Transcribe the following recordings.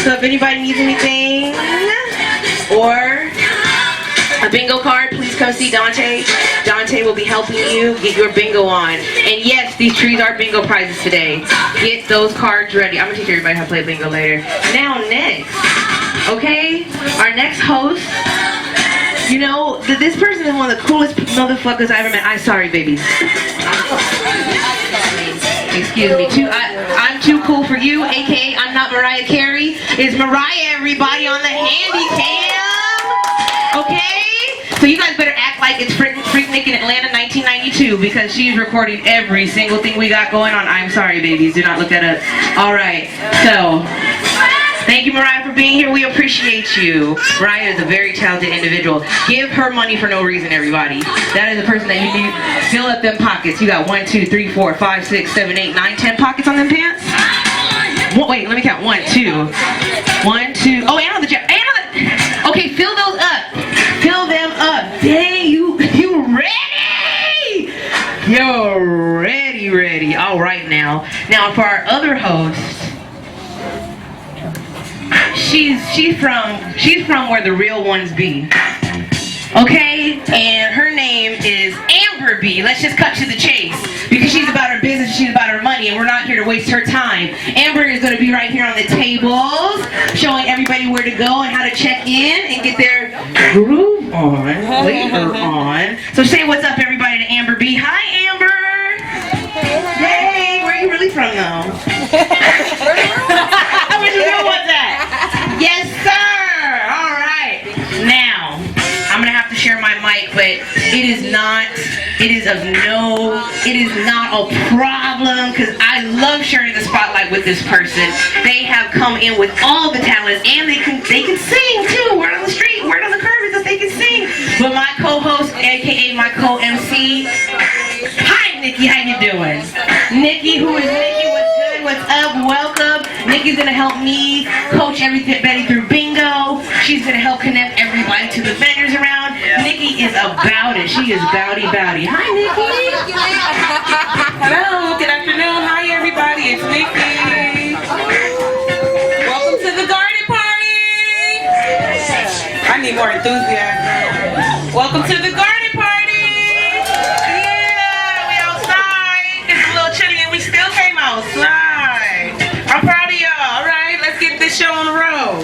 So if anybody needs anything or a bingo card, please come see Dante. Dante will be helping you get your bingo on. And yes, these trees are bingo prizes today. Get those cards ready. I'm going to teach everybody how to play bingo later. Now next, okay, our next host, you know, this person is one of the coolest motherfuckers I ever met. I'm sorry, babies. Excuse me. I'm too cool for you, aka I'm not Mariah Carey. It's Mariah, everybody, on the handy cam. Okay? So you guys better act like it's Freaknik in Atlanta 1992 because she's recording every single thing we got going on. I'm sorry, babies. Do not look that up. Alright. So, thank you, Mariah, for being here. We appreciate you. Mariah is a very talented individual. Give her money for no reason, everybody. That is the person that you need. Fill up them pockets. You got 1, 2, 3, 4, 5, 6, 7, 8, 9, 10 pockets on them pants? Wait, let me count. 1, 2. 1, 2. Oh, and on the jacket. Okay, fill those up. Fill them up. Dang, you ready? You're ready. All right now. Now for our other host. She's from where the real ones be. Okay? And her name is Amber B. Let's just cut to the chase. Because she's about her business, she's about her money, and we're not here to waste her time. Amber is going to be right here on the tables, showing everybody where to go and how to check in and get their groove on later on. So say what's up, everybody, to Amber B. Hi, Amber! Yay! Where are you really from, though? Where you know what's that? Yes, sir! Alright. Now, I'm gonna have to share my mic, but it is not a problem, because I love sharing the spotlight with this person. They have come in with all the talents, and they can sing too. Word on the street, word on the curb is that they can sing. But my co-host, aka my co-MC, hi Nikki, how you doing? Nikki, who is Nikki? What's good? What's up? Welcome. Nikki's gonna help me coach everybody through bingo. She's gonna help connect everybody to the vendors around. Nikki is about it. She is bowdy. Hi, Nikki. Hello. Good afternoon. Hi, everybody. It's Nikki. Welcome to the garden party. I need more enthusiasm. Welcome to the garden party. Yeah, we outside. It's a little chilly, and we still came outside. I'm proud of y'all. All right, let's get this show on the road.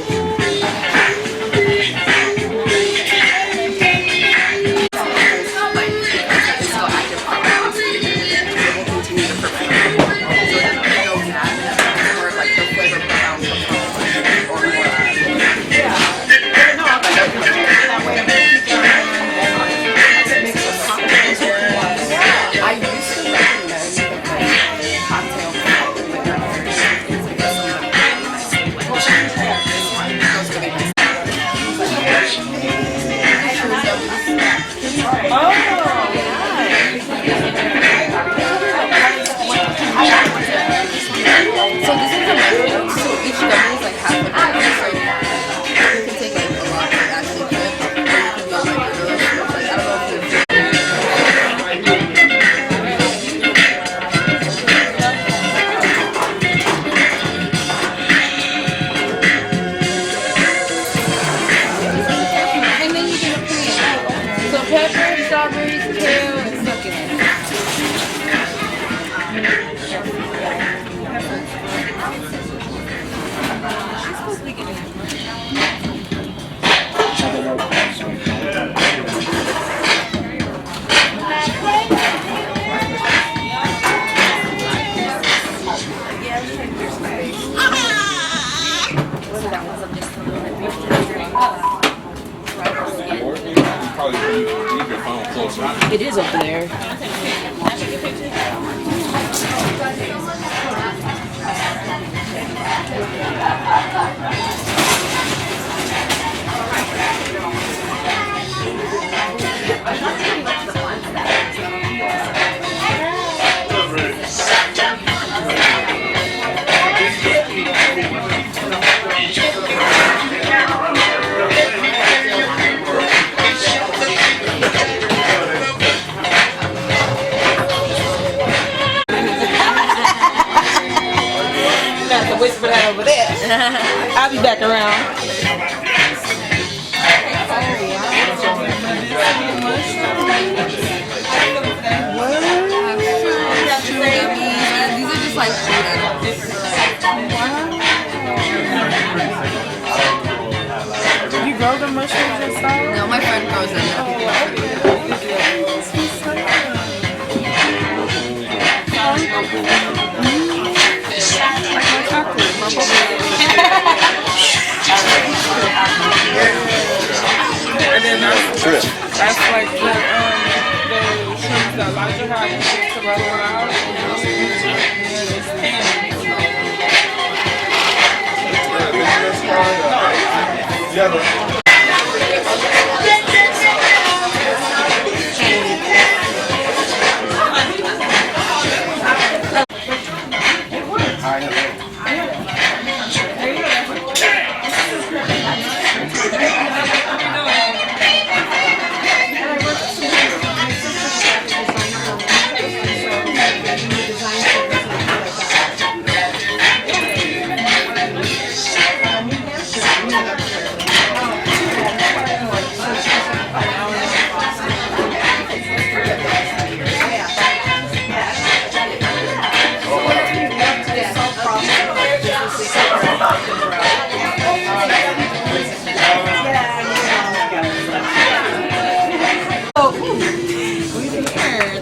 It is up there. whisper that over there. I'll be back around. These are just like food items. You grow the mushrooms yourself? No, my friend grows them. Like my chocolate, my bubble. And then that's like the shrimps that Elijah had to roll it out.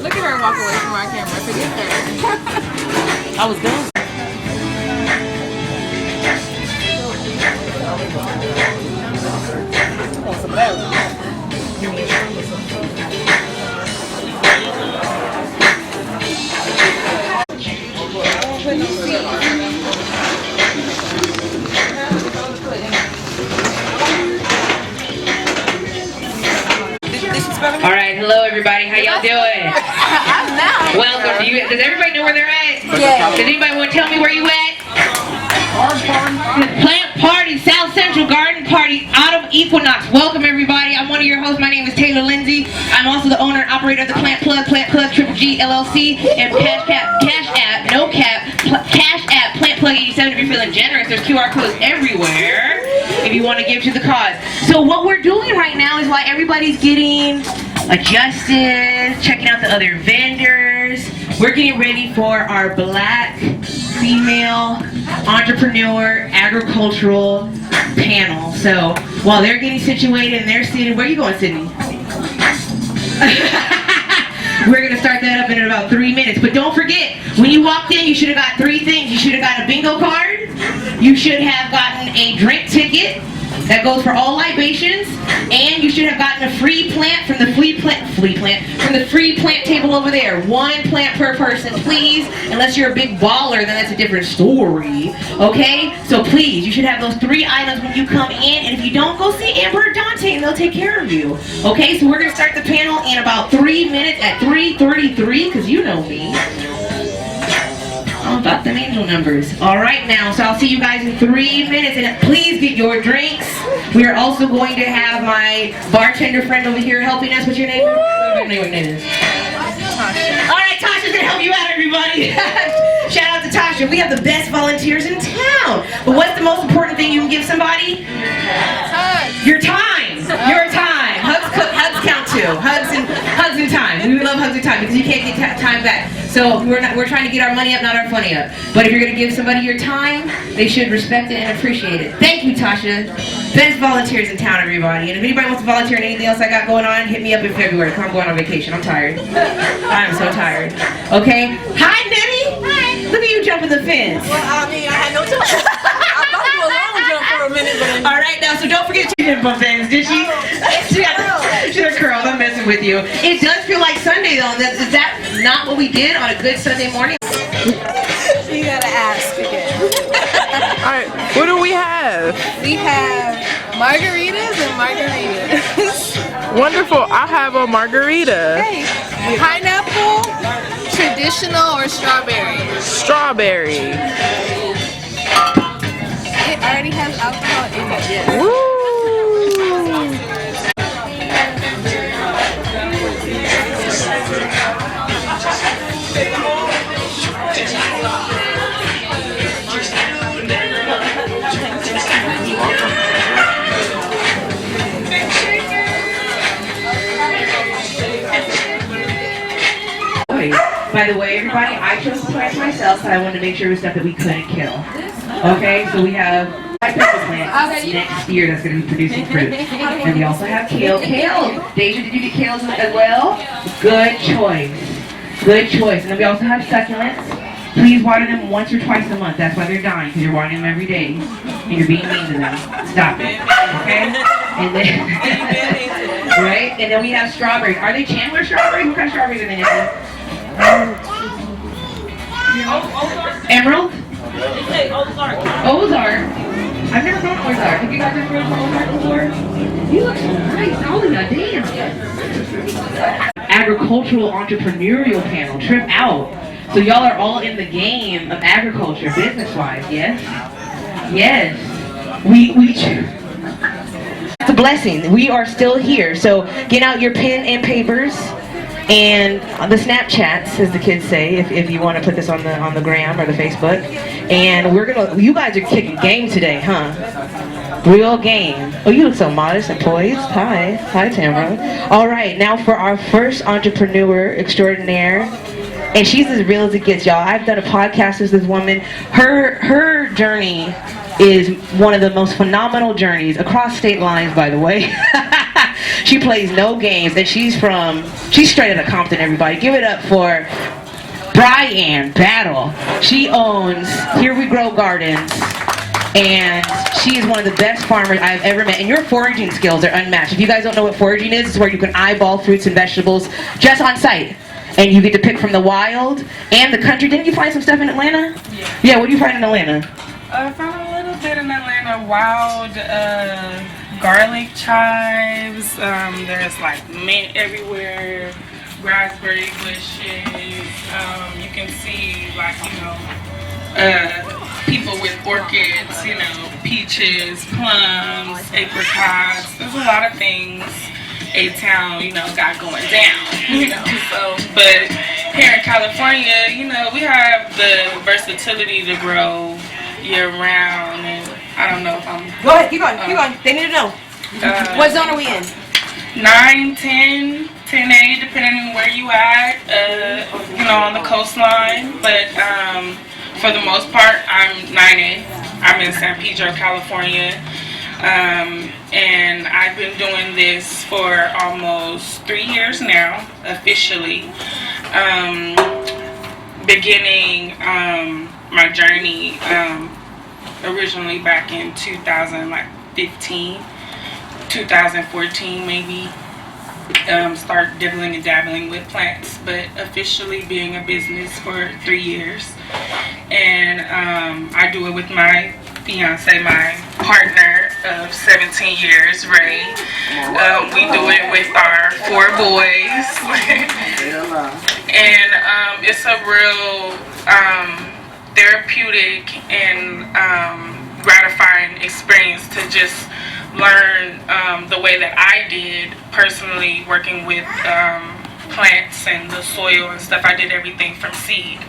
Look at her walk away from our camera. Forget her. I was done. All right, hello everybody. How y'all doing? Welcome. Does everybody know where they're at? Yeah. Does anybody want to tell me where you at? Plant Party, South Central Garden Party, Autumn Equinox. Welcome everybody. I'm one of your hosts. My name is Taylor Lindsay. I'm also the owner and operator of the Plant Plug Triple G LLC and Cash App Plant Plug 87 if you're feeling generous. There's QR codes everywhere if you want to give to the cause. So what we're doing right now is while everybody's getting adjusted, checking out the other vendors, we're getting ready for our Black Female Entrepreneur Agricultural Panel. So while they're getting situated and they're sitting, where are you going, Sydney? We're going to start that up in about 3 minutes. But don't forget, when you walked in, you should have got 3 things. You should have got a bingo card. You should have gotten a drink ticket that goes for all libations, and you should have gotten a free plant from the free plant table over there. 1 plant per person, please. Unless you're a big baller, then that's a different story. Okay? So please, you should have those 3 items when you come in, and if you don't, go see Amber or Dante, and they'll take care of you. Okay? So we're gonna start the panel in about 3 minutes at 3:33, because you know me. I'm about them angel numbers. All right now, so I'll see you guys in 3 minutes, and please get your drinks. We are also going to have my bartender friend over here helping us. What's your name? I don't know what your name is. All right, Tasha's gonna help you out, everybody. Shout out to Tasha. We have the best volunteers in town. But what's the most important thing you can give somebody? Your time. Your time. Hugs count too. Hugs and time. We love hugs and time because you can't get time back. So we're trying to get our money up, not our funny up. But if you're gonna give somebody your time, they should respect it and appreciate it. Thank you, Tasha. Best volunteers in town, everybody. And if anybody wants to volunteer in anything else I got going on, hit me up in February. Cause I'm going on vacation. I'm tired. I'm so tired. Okay. Hi, Nettie. Hi. Look at you jumping the fence. Well, I mean, I had no time. I thought you were long jump for a minute, but all right, now, so don't forget she didn't bump things, did she? She had her curls. I'm messing with you. It does feel like Sunday, though. Is that not what we did on a good Sunday morning? you gotta ask again. Alright, what do we have? We have margaritas and margaritas. Wonderful, I have a margarita. Hey, pineapple, traditional, or strawberry? Strawberry. It already has alcohol in it. Woo! By the way, everybody, I chose the plants myself, so I wanted to make sure it was stuff that we couldn't kill. Okay, so we have 5 pepper plants next year that's going to be producing fruit. And we also have kale. Kale! Deja, did you get kales as well? Good choice. Good choice. And then we also have succulents. Please water them once or twice a month. That's why they're dying, because you're watering them every day. And you're being mean to them. Stop it. Okay? And then, right? And then we have strawberries. Are they Chandler strawberries? What kind of strawberries are they? Emerald? Ozark. I've never grown Ozark. Have you guys ever grown Ozark before? You look so nice. All of y'all, damn. Agricultural entrepreneurial panel. Trip out. So y'all are all in the game of agriculture, business-wise, yes? Yes. It's a blessing. We are still here. So get out your pen and papers and the Snapchats, as the kids say, if you want to put this on the gram or the Facebook. And you guys are kicking game today, huh? Real game. Oh, you look so modest and poised. Hi, Tamara. All right, now for our first entrepreneur extraordinaire. And she's as real as it gets, y'all. I've done a podcast with this woman. Her journey is one of the most phenomenal journeys across state lines, by the way. She plays no games, and she's straight out of Compton, everybody. Give it up for Brian Battle. She owns Here We Grow Gardens, and she is one of the best farmers I've ever met. And your foraging skills are unmatched. If you guys don't know what foraging is, it's where you can eyeball fruits and vegetables just on site. And you get to pick from the wild and the country. Didn't you find some stuff in Atlanta? Yeah, what did you find in Atlanta? I found a little bit in Atlanta. Wild garlic chives. There's like mint everywhere. Raspberry bushes. You can see like, people with orchids, peaches, plums, apricots. There's a lot of things A-Town, got going down, so, but here in California, we have the versatility to grow year-round, and I don't know if I'm... Go ahead, keep going, they need to know. What zone are we in? 9, 10, 10A, depending on where you at, on the coastline, but for the most part, I'm 9A. I'm in San Pedro, California. And I've been doing this for almost 3 years now, officially. Beginning my journey originally back in 2015, 2014 maybe. Start dibbling and dabbling with plants, but officially being a business for 3 years. And I do it with my fiance, my partner of 17 years, Ray. We do it with our 4 boys. And it's a real therapeutic and gratifying experience to just learn the way that I did personally, working with plants and the soil and stuff. I did everything from seed.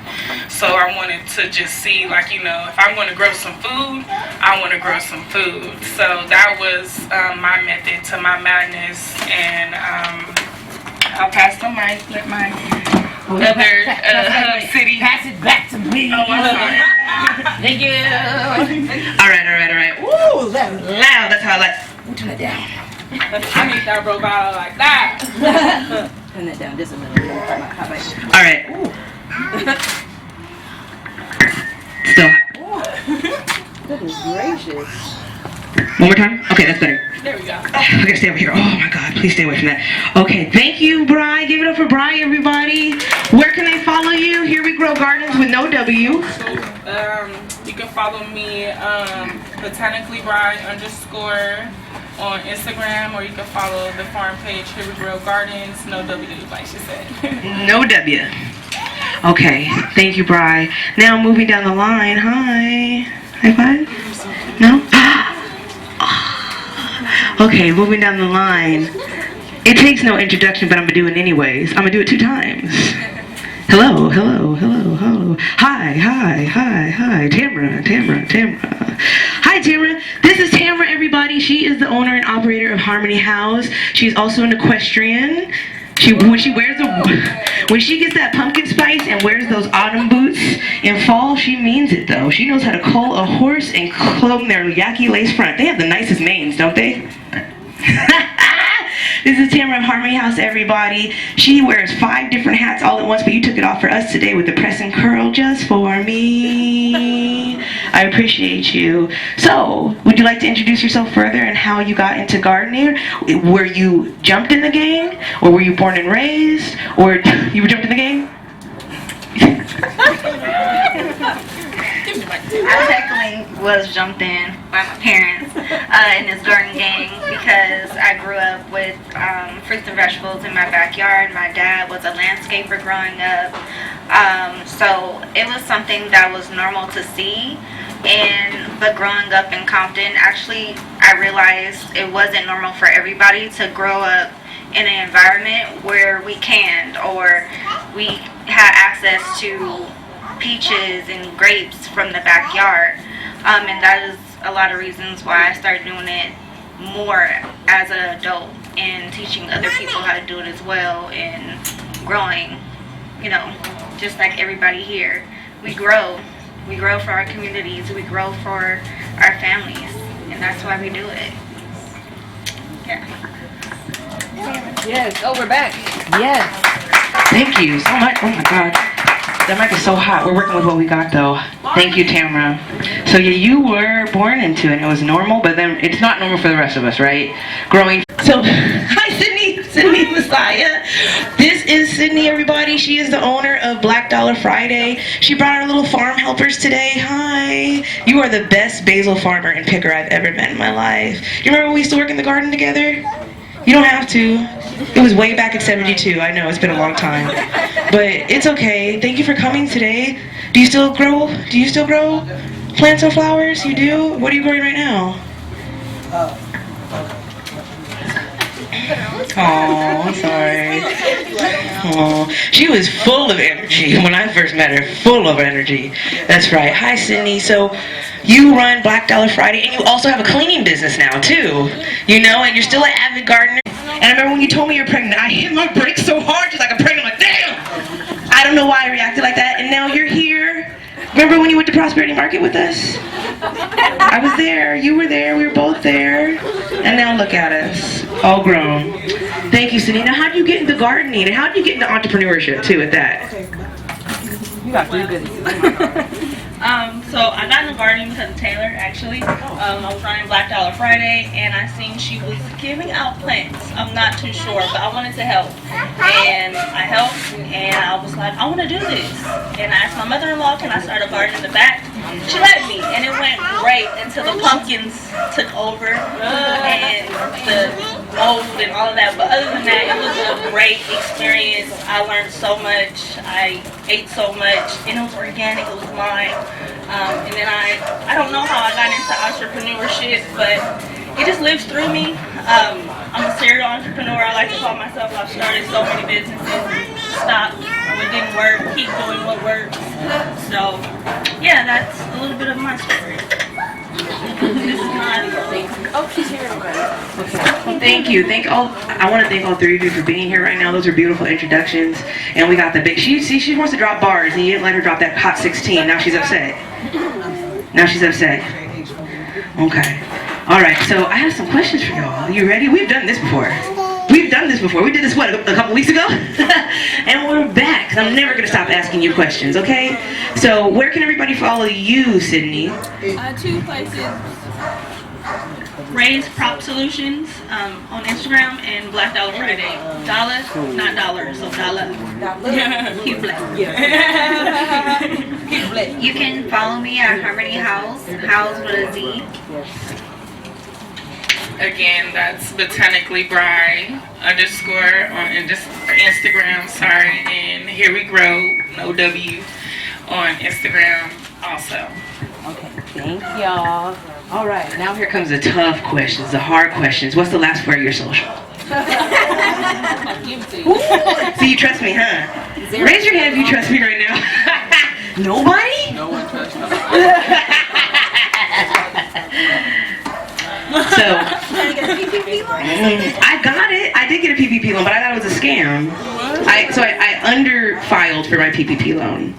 So I wanted to just see, if I'm going to grow some food, I want to grow some food. So that was my method to my madness. And I'll pass the mic, let my other city. Pass it back to me. Oh, I'm sorry. Thank you. All right. Ooh, that was Loud, that's how I like. turn it down. I need that robot like that. Turn that down just a minute. All right. Still. Goodness gracious. One more time? Okay, that's better. There we go. I gotta stay over here. Oh my God, please stay away from that. Okay, thank you, Bri. Give it up for Bri, everybody. Where can they follow you? Here We Grow Gardens with no W. So, you can follow me, botanically Bri _ on Instagram, or you can follow the farm page, Here We Grow Gardens, no W, like she said. No W. Okay, thank you, Bri. Now moving down the line. Hi. High five? No? Okay, moving down the line. It takes no introduction, but I'm gonna do it anyways. I'm gonna do it 2 times. Hello. Hi. Tamara. Hi, Tamara. This is Tamara, everybody. She is the owner and operator of Harmony House. She's also an equestrian. When she gets that pumpkin spice and wears those autumn boots in fall, she means it though. She knows how to cull a horse and clone their yaki lace front. They have the nicest manes, don't they? This is Tamara of Harmony House, everybody. She wears 5 different hats all at once, but you took it off for us today with the press and curl just for me. I appreciate you. So, would you like to introduce yourself further and how you got into gardening? Were you jumped in the gang? Or were you born and raised? Or you were jumped in the gang? I definitely was jumped in by my parents in this garden gang because I grew up with fruits and vegetables in my backyard. My dad was a landscaper growing up, so it was something that was normal to see. But growing up in Compton, actually, I realized it wasn't normal for everybody to grow up in an environment where we canned or we had access to peaches and grapes from the backyard, and that is a lot of reasons why I started doing it more as an adult and teaching other people how to do it as well, and growing, just like everybody here. We grow for our communities, we grow for our families, and that's why we do it. Yeah. Yes. Oh, we're back. Yes. Thank you so much. Oh my God. That mic is so hot. We're working with what we got though. Thank you, Tamara. So yeah, you were born into it and it was normal, but then it's not normal for the rest of us, right? Growing. So, hi Sydney Messiah. This is Sydney, everybody. She is the owner of Black Dollar Friday. She brought our little farm helpers today. Hi. You are the best basil farmer and picker I've ever met in my life. You remember when we used to work in the garden together? You don't have to. It was way back in 72. I know, it's been a long time. But it's okay. Thank you for coming today. Do you still grow plants or flowers? You do? What are you growing right now? Oh, I'm sorry. Oh, she was full of energy when I first met her. Full of energy. That's right. Hi, Sydney. So you run Black Dollar Friday, and you also have a cleaning business now, too. And you're still an avid gardener. And I remember when you told me you're pregnant, I hit my brakes so hard, just like I'm pregnant. I'm like, damn! I don't know why I reacted like that. And now you're here. Remember when you went to Prosperity Market with us? I was there. You were there. We were both there. And now look at us, all grown. Thank you, Sydney. Now, how did you get into gardening? And how did you get into entrepreneurship, too, at that? You got 3 business. So I got into gardening because of Taylor, actually. I was running Black Dollar Friday, and I seen she was giving out plants. I'm not too sure, but I wanted to help. And I helped, and I was like, I want to do this. And I asked my mother-in-law, can I start a garden in the back? She let me, and it went great until the pumpkins took over, and the mold and all of that. But other than that, it was a great experience. I learned so much. I ate so much, and it was organic. It was mine. And then I don't know how I got into entrepreneurship, but it just lives through me. I'm a serial entrepreneur. I like to call myself. I've started so many businesses, stopped when it didn't work, keep doing what works. So, yeah, that's a little bit of my story. This is my Oh, she's here already. Okay. Thank you. I want to thank all 3 of you for being here right now. Those are beautiful introductions. And we got the big. She wants to drop bars, and you didn't let her drop that hot 16. Now she's upset. Okay. All right. So I have some questions for y'all. You ready? We've done this before. We did this, a couple weeks ago? And we're back, 'cause I'm never going to stop asking you questions, okay? So where can everybody follow you, Sydney? 2 places. Ray's Prop Solutions on Instagram, and Black Dollar Friday. Dollar, not dollar, so dollar. He's black. He's black. You can follow me at Harmony House with a Z. Again, that's botanically Bri _ on Instagram, sorry, and Here We Grow, no W, on Instagram also. Okay, thank y'all. All right, Now here comes the tough questions, the hard questions. What's the last 4 of your social? I'll give it to you. So you trust me, huh? Raise your hand if you trust me right now. Nobody? No one touched me. So, I got it. I did get a PPP loan, but I thought it was a scam. So I underfiled for my PPP loan.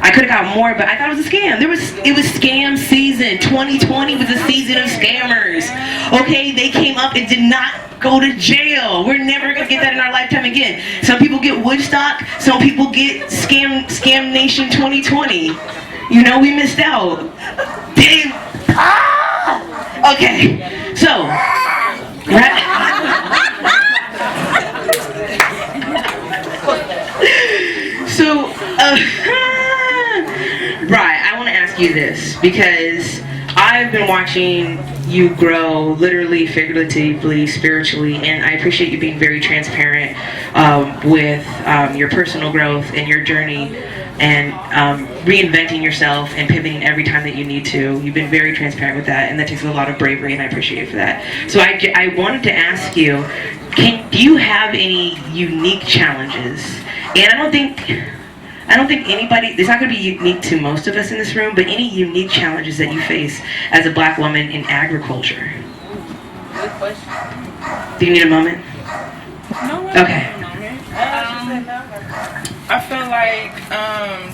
I could have got more, but I thought it was a scam. It was scam season. 2020 was a season of scammers. Okay, they came up and did not go to jail. We're never gonna get that in our lifetime again. Some people get Woodstock. Some people get Scam Nation 2020. You know, we missed out. Damn. Ah! Okay, so. So, Rye, I want to ask you this because I've been watching you grow literally, figuratively, spiritually, and I appreciate you being very transparent with your personal growth and your journey and reinventing yourself and pivoting every time that you need to. You've been very transparent with that, and that takes a lot of bravery, and I appreciate you for that. So I wanted to ask you, do you have any unique challenges? And I don't think anybody, it's not going to be unique to most of us in this room, but any unique challenges that you face as a black woman in agriculture? Good question. Do you need a moment? No. Okay. I feel like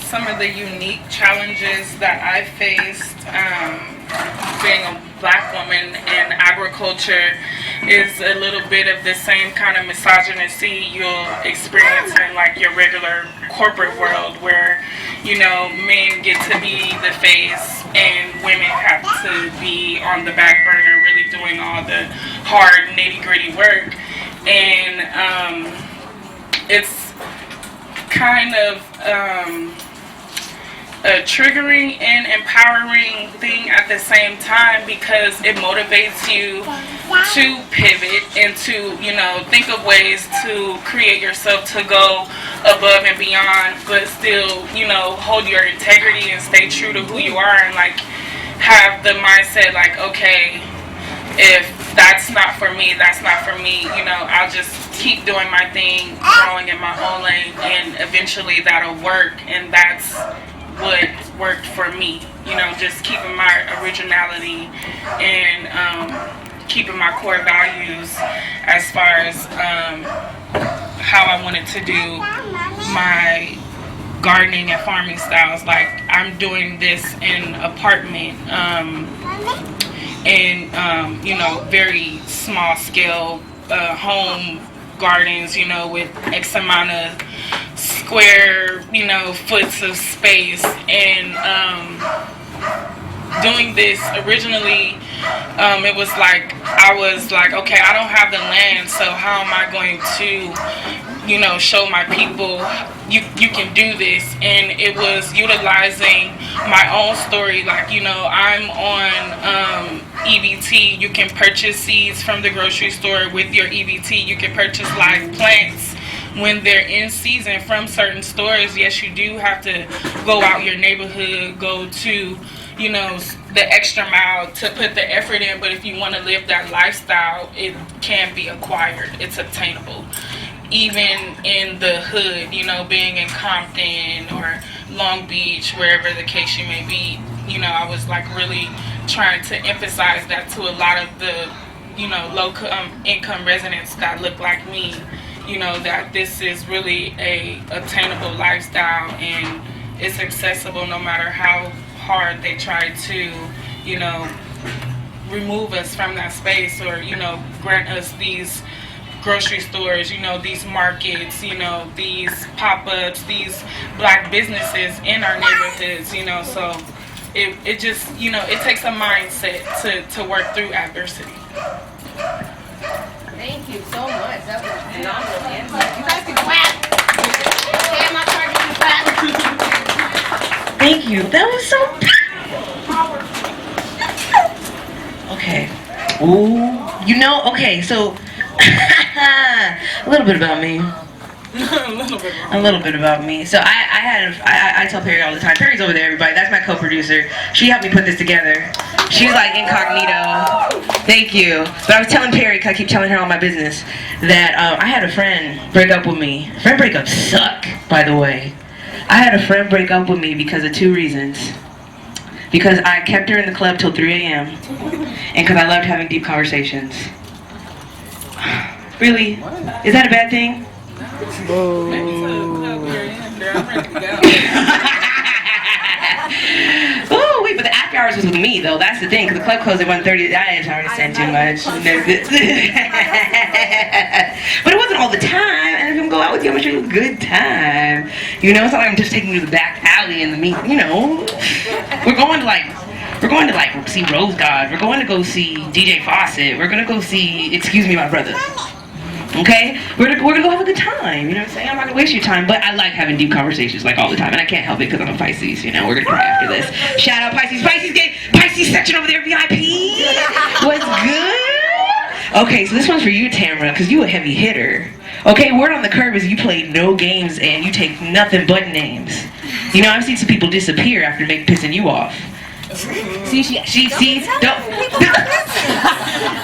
some of the unique challenges that I faced being a black woman in agriculture is a little bit of the same kind of misogyny you'll experience in like your regular corporate world where, you know, men get to be the face and women have to be on the back burner really doing all the hard nitty-gritty work. And it's kind of a triggering and empowering thing at the same time because it motivates you to pivot and to, you know, think of ways to create yourself to go above and beyond, but still, you know, hold your integrity and stay true to who you are and like have the mindset like, okay, if that's not for me, that's not for me, you know, I'll just keep doing my thing, growing in my own lane, and eventually that'll work. And that's what worked for me, you know, just keeping my originality and keeping my core values as far as how I wanted to do my gardening and farming styles. Like I'm doing this in apartment and you know, very small scale home gardens, you know, with X amount of square, you know, foots of space. And doing this originally, it was like, I was like, okay, I don't have the land, so how am I going to, you know, show my people you can do this? And it was utilizing my own story. Like, you know, I'm on EBT. You can purchase seeds from the grocery store with your EBT. You can purchase live plants when they're in season from certain stores. Yes, you do have to go out your neighborhood, go to, you know, the extra mile to put the effort in, but if you want to live that lifestyle, it can be acquired. It's obtainable. Even in the hood, you know, being in Compton or Long Beach, wherever the case you may be, you know, I was like really trying to emphasize that to a lot of the, you know, low income residents that look like me, you know, that this is really a obtainable lifestyle and it's accessible no matter how hard they try to, you know, remove us from that space or, you know, grant us these grocery stores, you know, these markets, you know, these pop-ups, these black businesses in our neighborhoods, you know. So it just, you know, it takes a mindset to work through adversity. Thank you so much. That was phenomenal. You guys can clap. Yeah, my target can clap. Thank you. That was so okay. Ooh. You know, okay, so a little bit about me. A little bit about me. So I tell Perry all the time. Perry's over there, everybody. That's my co-producer. She helped me put this together. She's like incognito. Thank you. But I was telling Perry, because I keep telling her all my business, that I had a friend break up with me. Friend breakups suck, by the way. I had a friend break up with me because of 2 reasons. Because I kept her in the club till 3 a.m. and because I loved having deep conversations. Really? Is that a bad thing? Oh, wait, but the after hours was with me, though. That's the thing, because the club closed at 1:30. I already said too much. But it wasn't all the time, and if I'm going to go out with you, I'm going to show you a good time. You know, it's not like I'm just taking you to the back alley and the meet, you know. We're going to see Rose God. We're going to go see DJ Fawcett. We're going to go see Excuse Me, My Brother. Okay? We're gonna go have a good time. You know what I'm saying? I'm not gonna waste your time, but I like having deep conversations like all the time, and I can't help it because I'm a Pisces. You know, we're gonna cry after this. Shout out Pisces. Pisces section over there, VIP. What's good? Okay, so this one's for you, Tamara, because you a heavy hitter. Okay, word on the curb is you play no games and you take nothing but names. You know, I've seen some people disappear after pissing you off. See,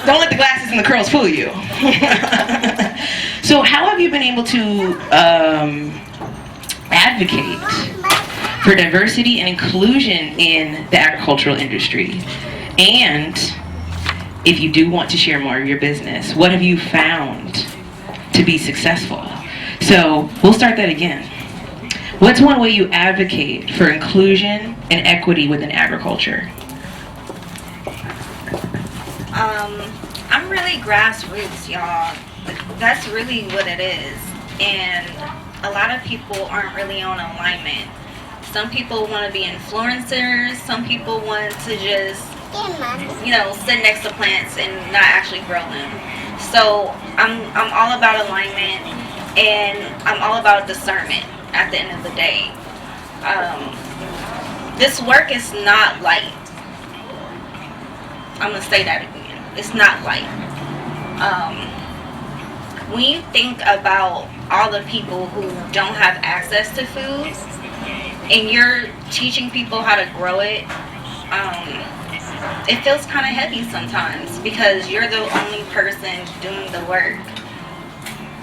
don't let the glasses and the curls fool you. So how have you been able to advocate for diversity and inclusion in the agricultural industry? And if you do want to share more of your business, what have you found to be successful? So we'll start that again. What's one way you advocate for inclusion and equity within agriculture? I'm really grassroots, y'all. That's really what it is. And a lot of people aren't really on alignment. Some people want to be influencers. Some people want to just, you know, sit next to plants and not actually grow them. So I'm all about alignment, and I'm all about discernment at the end of the day. This work is not light. I'm going to say that again. It's not light. When you think about all the people who don't have access to food, and you're teaching people how to grow it, it feels kind of heavy sometimes because you're the only person doing the work.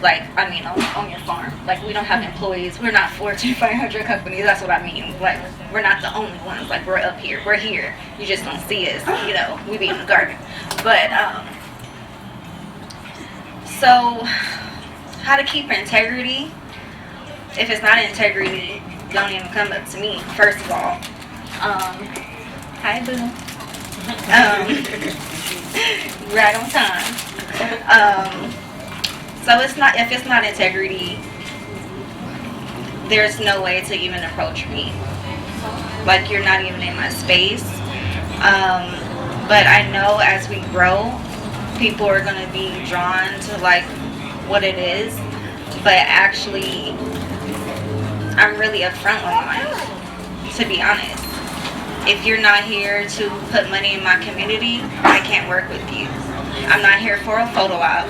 Like, I mean, on your farm. Like, we don't have employees. We're not Fortune 500 companies. That's what I mean. Like, we're not the only ones. Like, we're up here. We're here. You just don't see us. You know, we be in the garden. But, so, how to keep integrity? If it's not integrity, don't even come up to me, first of all. Hi, boo. Right on time. So if it's not integrity, there's no way to even approach me. Like, you're not even in my space. But I know as we grow, people are going to be drawn to like what it is. But actually, I'm really upfront with mine, to be honest. If you're not here to put money in my community, I can't work with you. I'm not here for a photo op.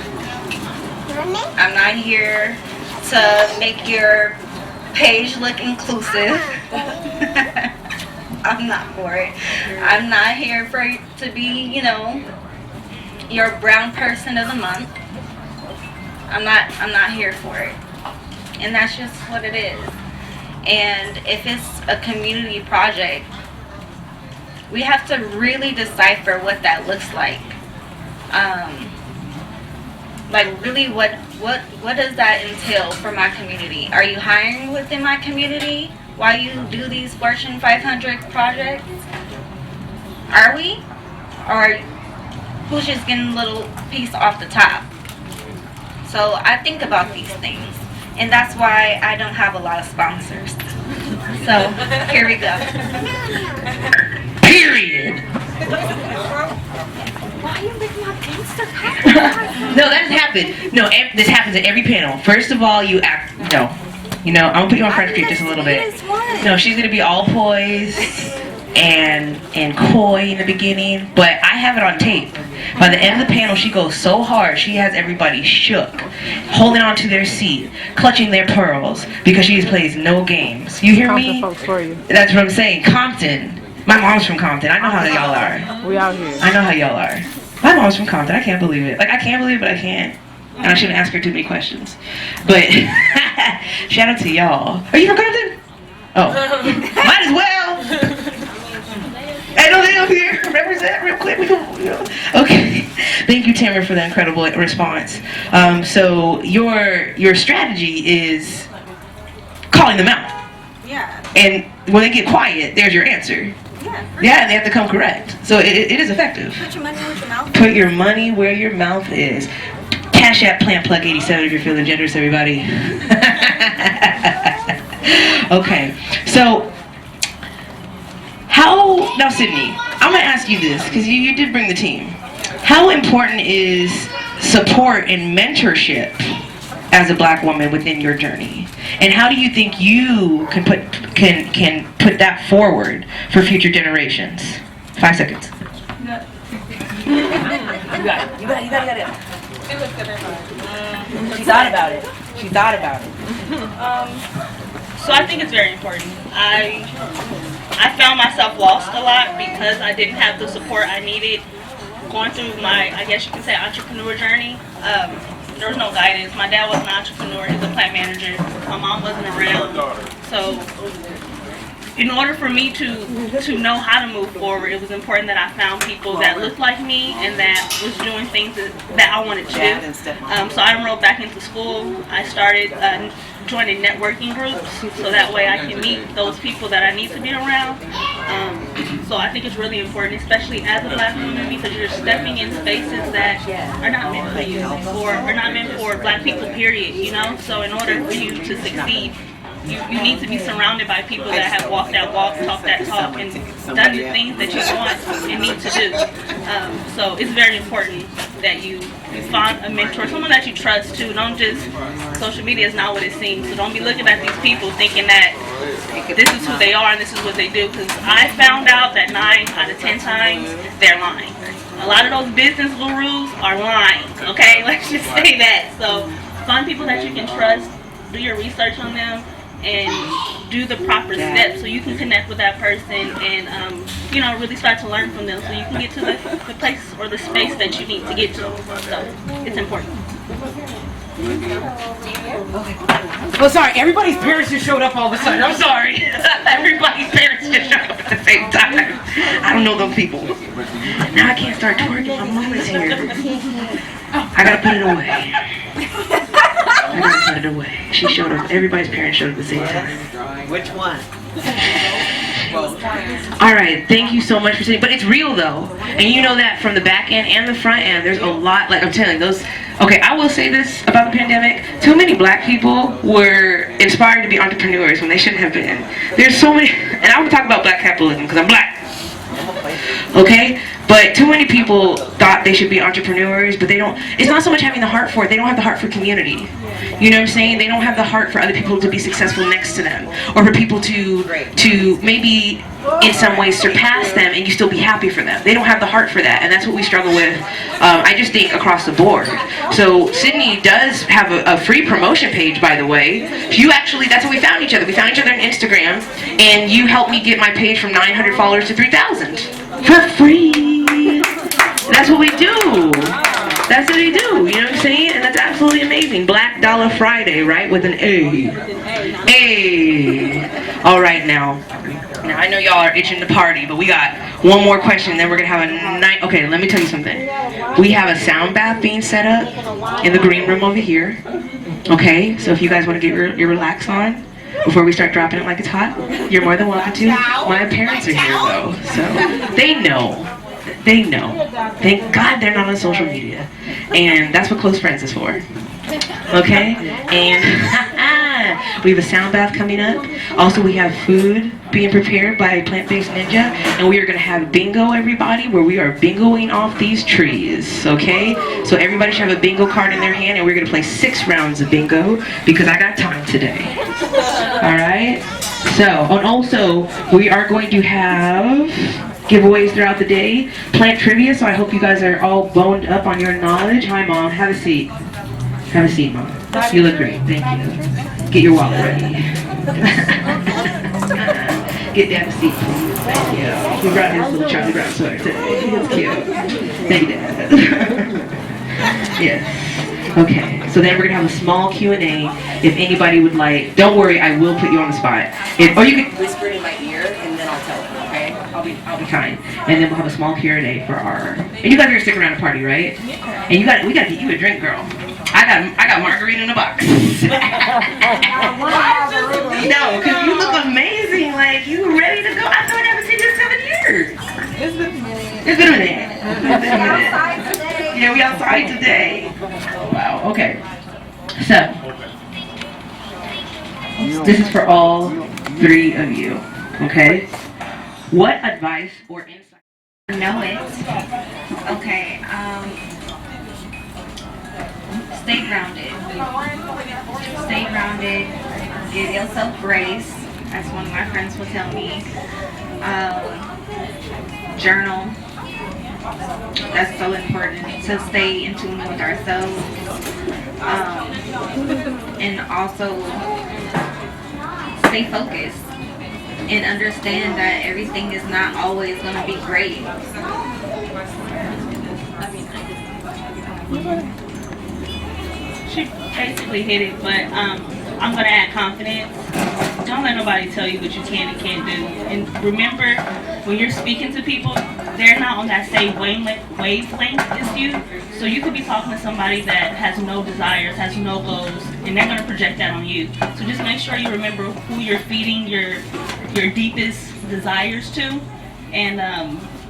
I'm not here to make your page look inclusive. I'm not for it. I'm not here to be, you know, your brown person of the month. I'm not here for it. And that's just what it is. And if it's a community project, we have to really decipher what that looks like. Like, really, what does that entail for my community? Are you hiring within my community while you do these Fortune 500 projects? Are we? Or who's just getting a little piece off the top? So I think about these things, and that's why I don't have a lot of sponsors. So here we go. Period. Why are you making my gangster No, that has happened. No, this happens at every panel. First of all, you act. No. You know, I'm gonna put you on French Creek just a little bit. No, she's gonna be all poised and coy in the beginning, but I have it on tape. By the end of the panel, she goes so hard, she has everybody shook, holding on to their seat, clutching their pearls, because she plays no games. You hear me? That's what I'm saying. Compton. My mom's from Compton. I know how y'all are. We out here. I know how y'all are. My mom's from Compton. I can't believe it. Like, I can't believe it, but I can't. And I shouldn't ask her too many questions. But shout out to y'all. Are you from Compton? Oh. Might as well. I know they up here. Represent real quick. We go. Okay. Thank you, Tamara, for that incredible response. So your strategy is calling them out. Yeah. And when they get quiet, there's your answer. Yeah, they have to come correct. So it is effective. Put your money where your mouth. Put your money where your mouth is. Cash App Plant Plug 87 if you're feeling generous, everybody. Okay, so now Sydney, I'm gonna ask you this because you did bring the team. How important is support and mentorship as a Black woman within your journey? And how do you think you can put that forward for future generations? 5 seconds. You got it. She thought about it. So I think it's very important. I found myself lost a lot because I didn't have the support I needed going through my, I guess you could say, entrepreneur journey. There was no guidance. My dad was an entrepreneur. He's a plant manager. My mom wasn't around. So in order for me to know how to move forward, it was important that I found people that looked like me and that was doing things that I wanted to do. So I enrolled back into school. I started joining networking groups so that way I can meet those people that I need to be around. So I think it's really important, especially as a Black woman, because you're stepping in spaces that are not meant for you or are not meant for Black people, period, you know? So in order for you to succeed, you need to be surrounded by people that have walked that walk, talked that talk, and done the things that you want and need to do. So it's very important that you find a mentor, someone that you trust too. Don't just, social media is not what it seems. So don't be looking at these people thinking that this is who they are and this is what they do. Because I found out that 9 out of 10 times they're lying. A lot of those business gurus are lying, okay? Let's just say that. So find people that you can trust, do your research on them, and do the proper steps so you can connect with that person and really start to learn from them so you can get to the place or the space that you need to get to. So it's important. Oh, sorry. Everybody's parents just showed up all of a sudden. I'm sorry. Everybody's parents just showed up at the same time. I don't know those people. Now I can't start twerking. My mama's here. I gotta put it away. I gotta put it away. She showed up. Everybody's parents showed up at the same time. Which one? All right, thank you so much for sitting. But it's real though, and you know that from the back end and the front end. There's a lot. Like I'm telling you, those. Okay, I will say this about the pandemic. Too many Black people were inspired to be entrepreneurs when they shouldn't have been. There's so many, and I will talk about Black capitalism because I'm Black. Okay? But too many people thought they should be entrepreneurs, but they don't. It's not so much having the heart for it. They don't have the heart for community. You know what I'm saying? They don't have the heart for other people to be successful next to them, or for people to maybe in some ways surpass them and you still be happy for them. They don't have the heart for that, and that's what we struggle with. I just think across the board. So Sydney does have a free promotion page, by the way. That's how we found each other. We found each other on Instagram, and you helped me get my page from 900 followers to 3,000 for free. That's what we do. That's what we do. You know what I'm saying? And that's absolutely amazing. Black Dollar Friday, right? With an A. A. All right, now I know y'all are itching to party, but we got one more question, then we're going to have a night. Okay, let me tell you something. We have a sound bath being set up in the green room over here. Okay, so if you guys want to get your relax on before we start dropping it like it's hot, you're more than welcome to. My parents are here, though, so they know. They know. Thank God they're not on social media. And that's what close friends is for. Okay? And we have a sound bath coming up. Also, we have food being prepared by Plant-Based Ninja. And we are going to have bingo, everybody, where we are bingoing off these trees. Okay? So everybody should have a bingo card in their hand. And we're going to play 6 rounds of bingo because I got time today. Alright? So, and also, we are going to have giveaways throughout the day, plant trivia, so I hope you guys are all boned up on your knowledge. Hi, Mom. Have a seat. Have a seat, Mom. You look great. Thank you. Get your wallet ready. Get Dad a seat, please. Thank you. We brought his little Charlie Brown sweater today. It's cute. Thank you, Dad. Yes. Okay, so then we're gonna have a small Q&A. If anybody would like, don't worry, I will put you on the spot. Or you can whisper in my ear, and then I'll tell them. Okay? I'll be time, and then we'll have a small Q&A for our. And you guys are gonna stick around to party, right? And we gotta get you a drink, girl. I got margarita in a box. No, because you look amazing. Like you ready to go. I know I haven't seen you in 7 years. It's been a minute. Yeah, we outside today. Wow. Okay. So this is for all 3 of you. Okay. What advice or insight? Know it. Okay. Stay grounded. Stay grounded. Give yourself grace. As one of my friends will tell me. Journal. That's so important to stay in tune with ourselves. And also stay focused. And understand that everything is not always going to be great. She basically hit it, but I'm going to add confidence. Don't let nobody tell you what you can and can't do. And remember, when you're speaking to people, they're not on that same wavelength as you. So you could be talking to somebody that has no desires, has no goals, and they're going to project that on you. So just make sure you remember who you're feeding your deepest desires to, and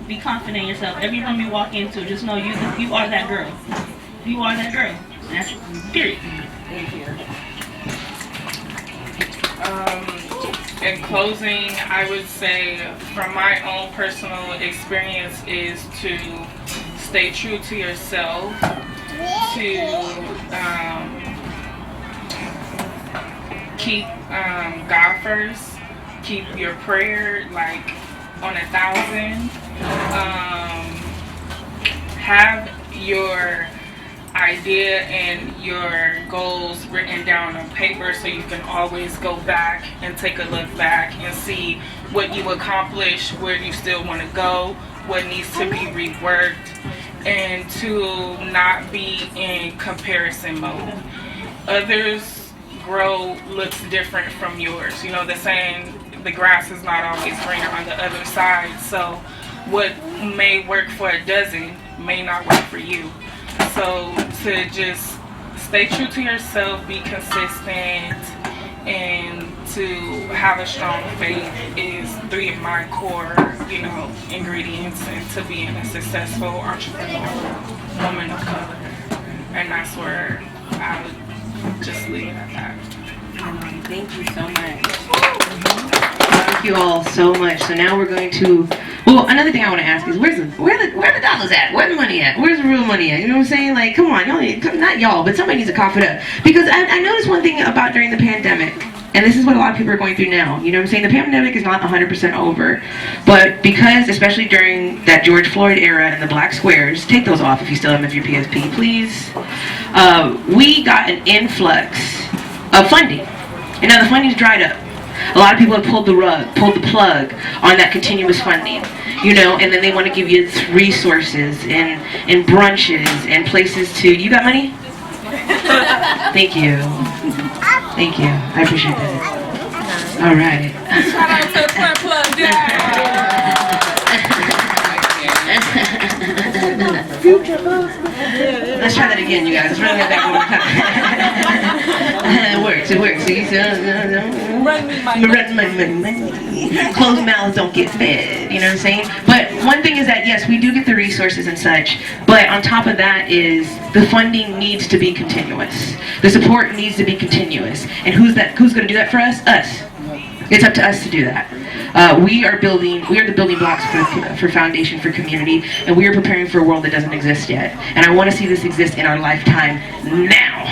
be confident in yourself. Every room you walk into, just know you are that girl. You are that girl. That's period. Thank you. In closing, I would say from my own personal experience is to stay true to yourself, to keep God first, keep your prayer like on 1,000, have your idea and your goals written down on paper so you can always go back and take a look back and see what you accomplished, where you still want to go, what needs to be reworked, and to not be in comparison mode. Others' growth looks different from yours. You know the saying, the grass is not always greener on the other side, so what may work for a dozen may not work for you. So to just stay true to yourself, be consistent, and to have a strong faith is 3 of my core, ingredients into being a successful entrepreneur, woman of color. And that's where I would just leave it at that. Thank you so much. Thank you all so much. So now we're going to. Well, another thing I want to ask is where the dollars at? Where the money at? Where's the real money at? You know what I'm saying? Like, come on, y'all not y'all, but somebody needs to cough it up. Because I noticed one thing about during the pandemic, and this is what a lot of people are going through now. You know what I'm saying? The pandemic is not 100% over, but because, especially during that George Floyd era and the black squares, take those off if you still have them if you're PSP, please. We got an influx of funding, and now the funding's dried up. A lot of people have pulled the plug on that continuous funding, and then they want to give you resources and brunches and places to. You got money? Thank you. Thank you. I appreciate that. All right. Shout out to Front Plug Let's try that again, you guys. Let's run that back one more time. It works. See, closed mouths don't get fed. You know what I'm saying? But one thing is that yes, we do get the resources and such. But on top of that is the funding needs to be continuous. The support needs to be continuous. And who's going to do that for us? Us. It's up to us to do that. We are the building blocks for Foundation for Community, and we are preparing for a world that doesn't exist yet. And I want to see this exist in our lifetime now.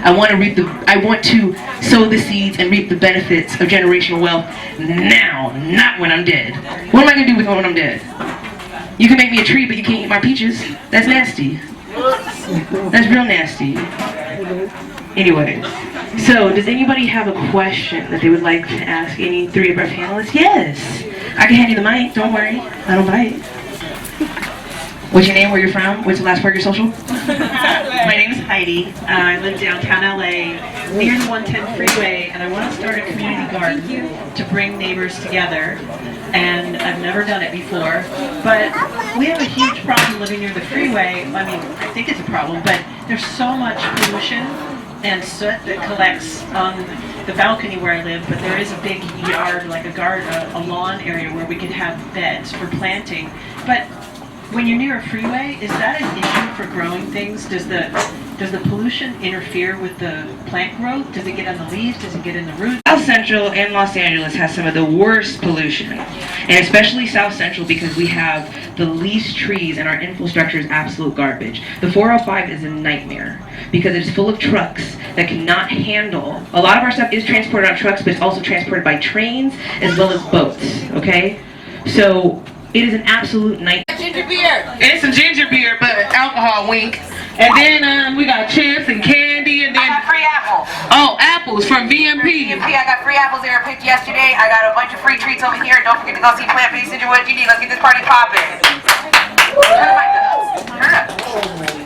I want to sow the seeds and reap the benefits of generational wealth now, not when I'm dead. What am I going to do with when I'm dead? You can make me a tree, but you can't eat my peaches. That's nasty. That's real nasty. Anyway, so does anybody have a question that they would like to ask any 3 of our panelists? Yes. I can hand you the mic. Don't worry. I don't bite. What's your name? Where you're from? What's the last part of your social? My name is Heidi. I live downtown LA near the 110 freeway, and I want to start a community garden to bring neighbors together. And I've never done it before, but we have a huge problem living near the freeway. I mean, I think it's a problem, but there's so much pollution and soot that collects on the balcony where I live, but there is a big yard, like a lawn area where we could have beds for planting. But when you're near a freeway, is that an issue for growing things? Does the pollution interfere with the plant growth? Does it get on the leaves? Does it get in the roots? South Central and Los Angeles has some of the worst pollution, and especially South Central because we have the least trees and our infrastructure is absolute garbage. The 405 is a nightmare because it's full of trucks that cannot handle. A lot of our stuff is transported on trucks, but it's also transported by trains as well as boats, okay? So it is an absolute nightmare. Ginger beer. And some ginger beer, but alcohol, wink. And then we got chips and candy, and I then got free apples. apples from VMP. I got free apples they were picked yesterday. I got a bunch of free treats over here. Don't forget to go see Plant-Based Ginger. What you need? Let's get this party popping. Turn the mic up. Turn it up.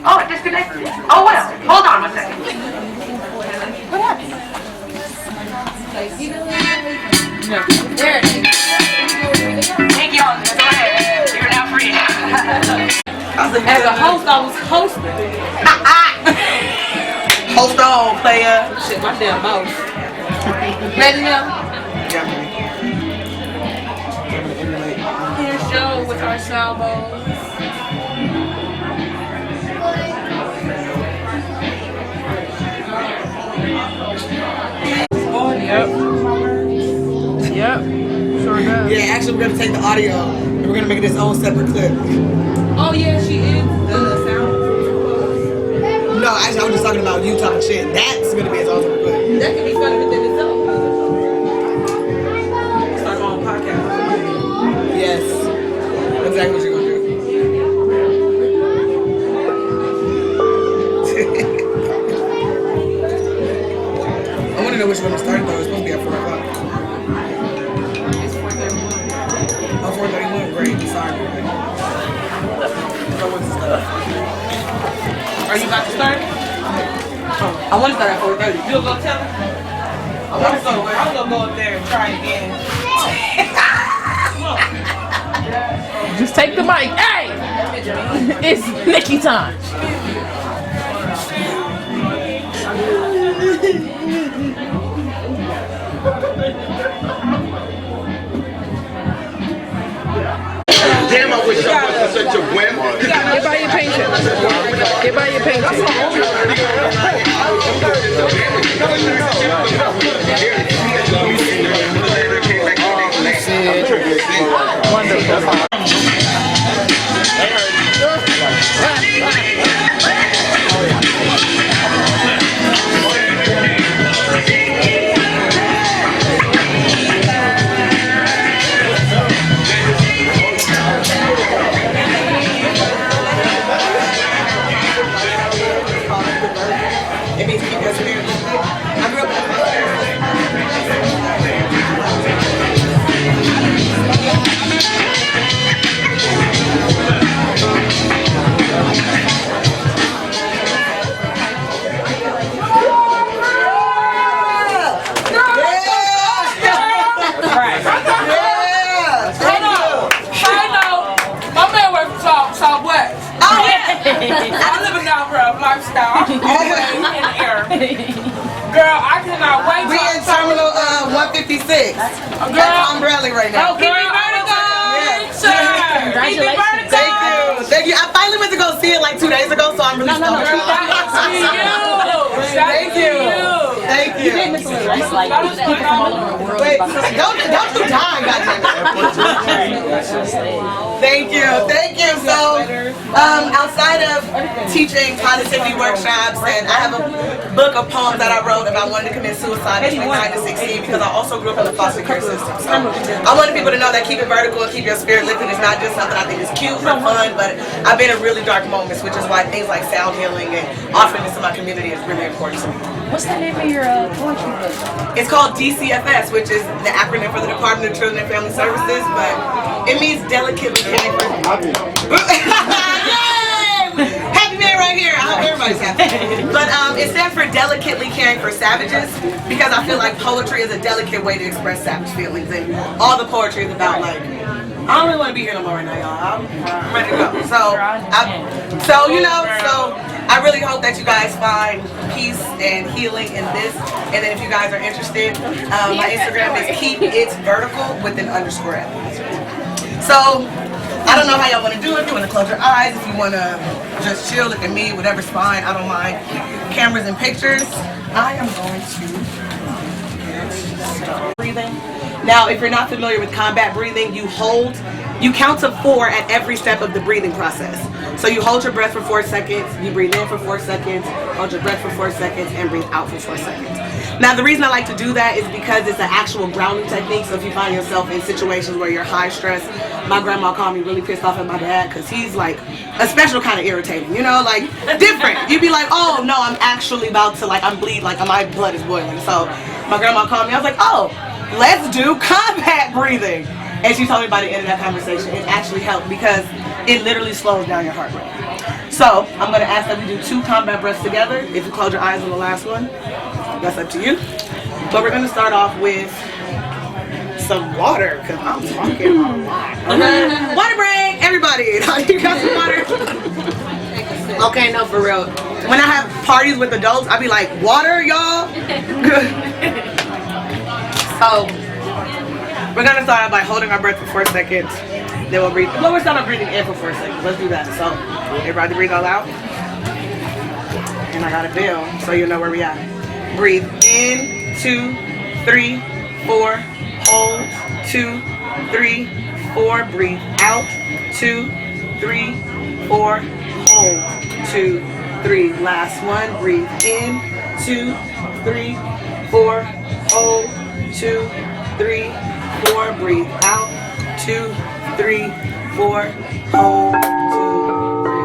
Oh, it disconnected. Oh, well. Hold on one second. What happened? There it is. Thank y'all. Go ahead. You're now free. As a host, I was hosting. Host on, player. Shit, my damn mouth. Ready now? Here's Joe with our salvos. Yep. Sure does. Yeah, actually, we're gonna take the audio and we're gonna make it its own separate clip. Oh yeah, she is the sound. No, actually, I was just talking about you talking shit. That's gonna be its own separate clip. That could be funny within itself. Start my own podcast. Yes, that's exactly what you're gonna do. I wanna know which one to start though. It's supposed to be at 4 o'clock. Oh, 4:31, great. Sorry. Are you about to start? I want to start at 4:30. You'll go tell her? I'm gonna go up there and try again. Just take the mic. Hey! It's Nikki time. Damn, I wish I wasn't such a wimp. Get by your painting. Get by your painting. Wonderful. It means keep your spirit. I grew up in I live a non-rough lifestyle. Always in the air. Girl, I cannot wait. We in Terminal 156. That's umbrella right now. Oh, keep me vertical. Congratulations. Thank you. Thank you. I finally went to go see it like 2 days ago, so I'm really stoked. Thank you. Thank you. Wait, don't you die, goddammit. Thank you. Thank you. So, outside of teaching positivity workshops, and I have a book of poems that I wrote about wanting to commit suicide between 9 to 16 because I also grew up in the foster care system. So I wanted people to know that keep it vertical and keep your spirit lifted is not just something I think is cute or fun, but I've been in really dark moments, which is why things like sound healing and offering this to my community is really important to me. What's the name of your poetry book? It's called DCFS, which is the acronym for the Department of Children and Family Services, but it means delicately caring for always have to. But it stands for delicately caring for savages, because I feel like poetry is a delicate way to express savage feelings, and all the poetry is about like, I don't really want to be here no more right now, y'all. I'm ready to go. So I really hope that you guys find peace and healing in this. And then if you guys are interested, my Instagram is keepitvertical with an underscore at. So I don't know how y'all want to do it. If you want to close your eyes, if you want to just chill, look at me, whatever's fine. I don't mind cameras and pictures. I am going to start breathing. Now, if you're not familiar with combat breathing, you count to 4 at every step of the breathing process. So you hold your breath for 4 seconds, you breathe in for 4 seconds, hold your breath for 4 seconds, and breathe out for 4 seconds. Now, the reason I like to do that is because it's an actual grounding technique. So if you find yourself in situations where you're high stress, my grandma called me really pissed off at my dad because he's like a special kind of irritating, you know, like different. You'd be like, oh no, I'm actually about to, like, I'm bleeding, like my blood is boiling. So my grandma called me, I was like, oh, let's do combat breathing. And she told me by the end of that conversation, it actually helped because it literally slows down your heart rate. So I'm going to ask that we do 2 combat breaths together. If you close your eyes on the last one, that's up to you. But we're going to start off with some water, because I'm talking a lot. Okay? Water break, everybody. You got some water? Okay, no, for real. When I have parties with adults, I be like, water, y'all? So we're gonna start out by holding our breath for 4 seconds. Then we'll breathe. Well, we're starting breathing in for 4 seconds. Let's do that. So everybody breathe all out. And I got a bell, so you'll know where we are. Breathe in, 2, 3, 4. Hold, 2, 3, 4. Breathe out, 2, 3, 4. Hold, 2, 3. Last one. Breathe in, 2, 3, 4. Hold, 2, 3, 4. Breathe out, 2, 3, 4. Hold, 2, 3.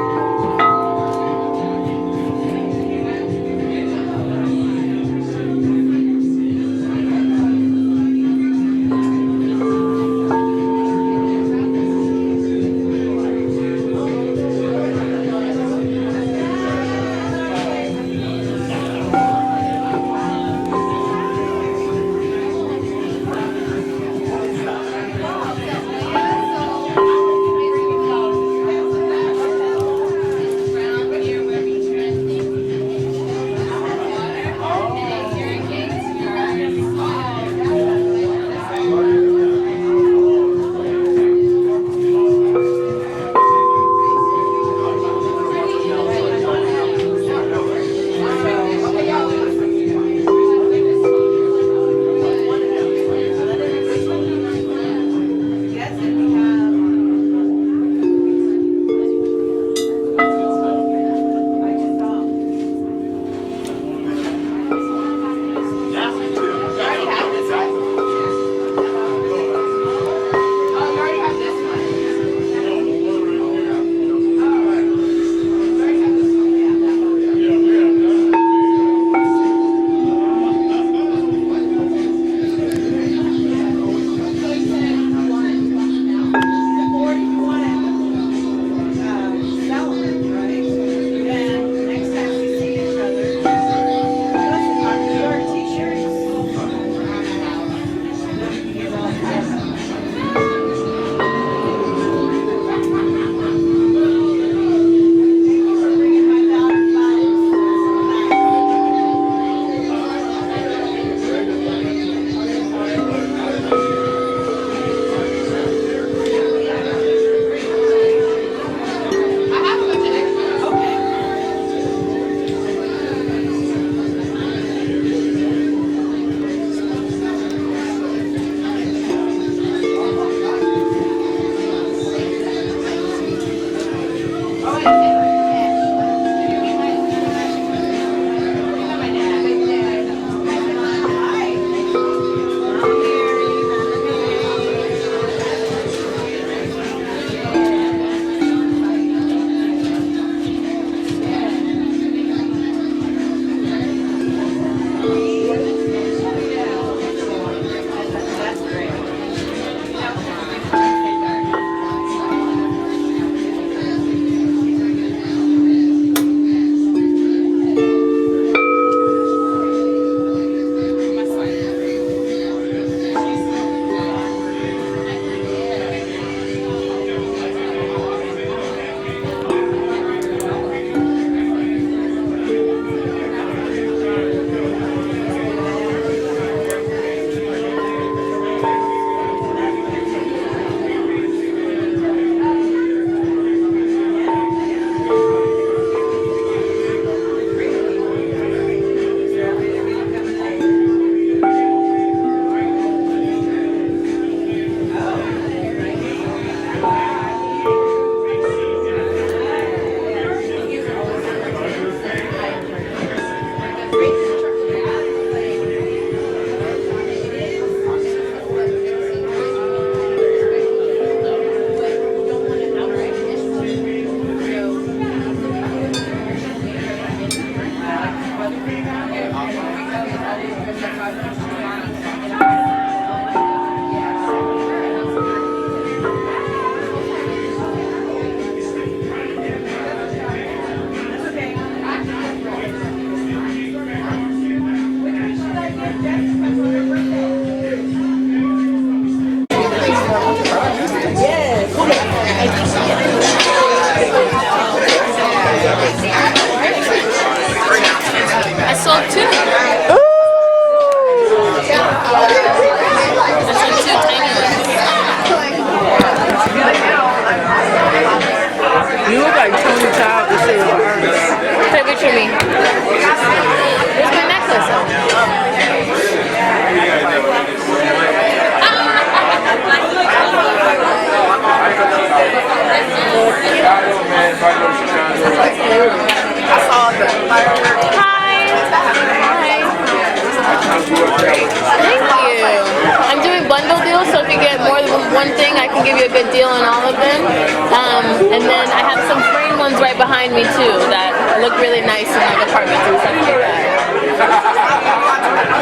right behind me too that look really nice in like apartments and stuff like that.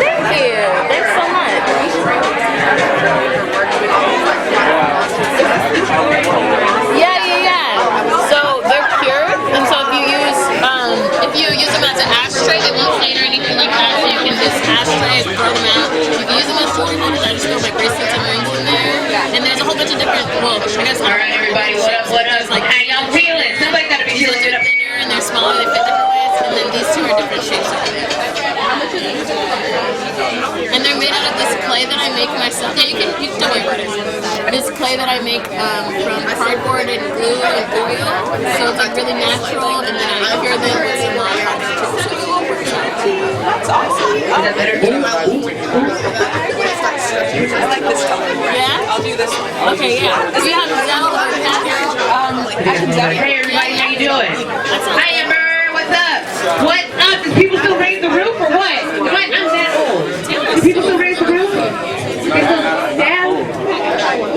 Thank you. Thanks so much. Yeah. So they're cured, and so if you use them as an ashtray, they won't clean or anything like that. So you can just ashtray, throw them out. You can use them as jewelry holders. I just throw my bracelets and rings in there. And there's a whole bunch of different. Well, I guess. All right, everybody, what up? Like, how y'all feeling? Somebody's gotta be feeling good. Thinner and they're smaller. They fit different ways. And then these two are different shapes. And they're made out of this clay that I make myself. Yeah, you can don't worry about it. This clay that I make from cardboard and glue and oil. So it's like really natural, and then I cure them with some That's awesome. Is that better? I like this color. Yeah? I'll do this one. Okay, yeah. Do you have Zell or Hey everybody, how you doing? Hi Amber, what's up? What's up? Does people still raise the roof or what? What? I'm that old. Do people still raise the roof?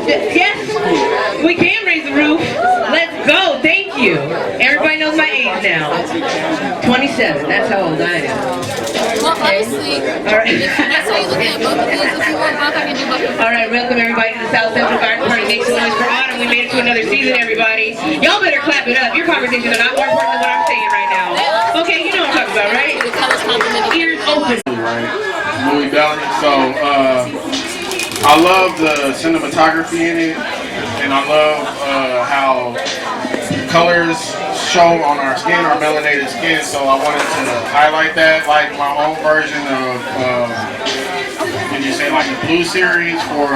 Yes, we can raise the roof. Let's go. Thank you. Everybody knows my age now. 27. That's how old I am. Well, honestly, all right. That's how you look at both of these. If you want both, I can do both. All right, welcome everybody to the South Central Garden Party. Make some noise for Autumn. We made it to another season, everybody. Y'all better clap it up. Your conversations are not more important than what I'm saying right now. Okay, you know what I'm talking about, right? Ears open. Right, Louis Belly. So, I love the cinematography in it, and I love how colors show on our skin, our melanated skin, so I wanted to highlight that, like my own version of, can you say like a blue series for,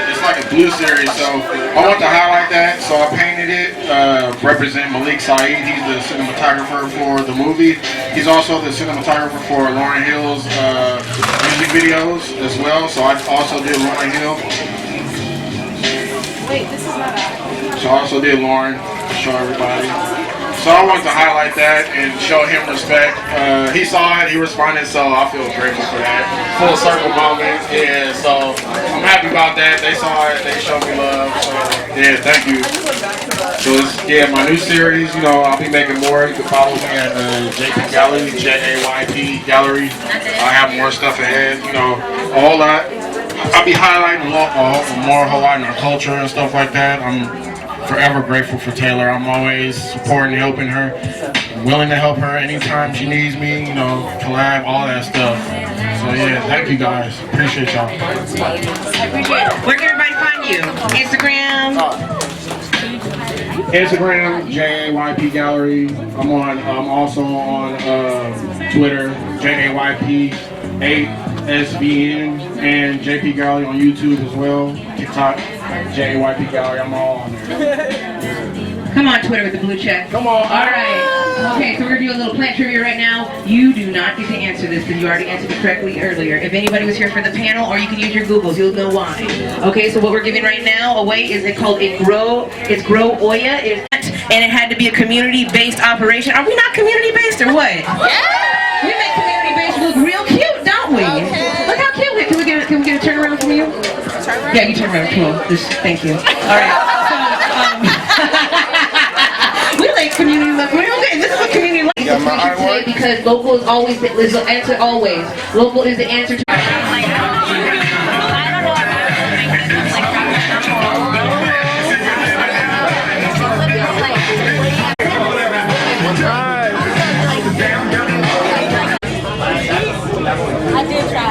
it's like a blue series, so I want to highlight that, so I painted it, represent Malik Saeed. He's the cinematographer for the movie. He's also the cinematographer for Lauryn Hill's music videos as well, so I also did Lauryn Hill. Wait, this is not So I also did Lauren, show everybody. So I wanted to highlight that and show him respect. He saw it, he responded, so I feel grateful for that. Full circle moment, yeah, so I'm happy about that. They saw it, they showed me love, so yeah, thank you. So it's, yeah, my new series, you know, I'll be making more. You can follow me at JP Gallery, JAYP Gallery. I have more stuff ahead, you know, a whole lot. I'll be highlighting more highlighting our culture and stuff like that. I'm forever grateful for Taylor. I'm always supporting and helping her. I'm willing to help her anytime she needs me, you know, collab, all that stuff. So yeah, thank you guys. Appreciate y'all. Where can everybody find you? Instagram, JAYP Gallery. I'm also on Twitter, JAYP8SVN, and JP Gallery on YouTube as well. TikTok, JAYP Gallery. I'm all on there. Come on, Twitter with the blue check. Come on. All right. Okay, so we're going to do a little plant trivia right now. You do not get to answer this because you already answered it correctly earlier. If anybody was here for the panel, or you can use your Googles, you'll know why. Okay, so what we're giving right now away is called it's Grow Oya. And it had to be a community-based operation. Are we not community-based or what? Yeah! We make community-based look real cute, don't we? Okay. Look how cute. Can we get a turnaround from you? Yeah, you turn around. Cool. Thank you. All right. So, we like community love. Okay, this is what community love is today because local is always the answer. Always, local is the answer to. I did try.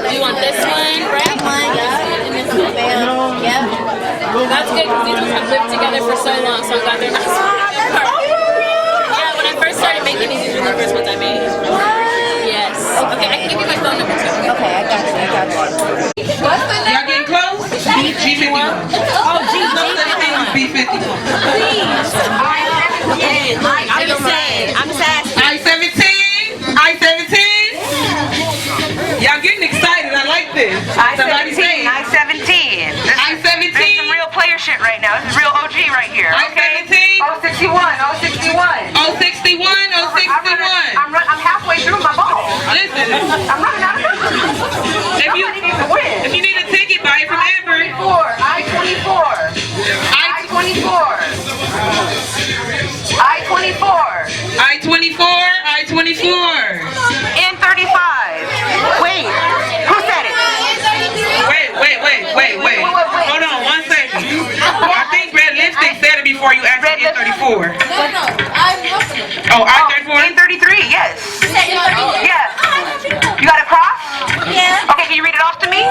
Do you want this one, red one, and this one? That's good because these ones have lived together for so long, so I'm glad they're not splitting apart. Yeah, when I first started making these were the first ones I made. Yes. Okay, I can give you my phone number too. Okay, I got you. Y'all getting close? G51. Oh, G51. B51. I'm sad. I-17. I-17. Y'all getting excited. I like this. Somebody say I-17. I-17. This is some real player shit right now. This is real OG right here. Okay? I-17. 061. 061. I'm halfway through my ball. Listen. I'm running out of numbers. If you need a ticket, buy it from Amber. I-24. N35. Wait. Who said it? Wait. Hold on 1 second. I think Red Lipstick said it before you asked me N34. Oh, I-34? N33, yes. Yes. You got it crossed? Yeah. Okay, can you read it off to me?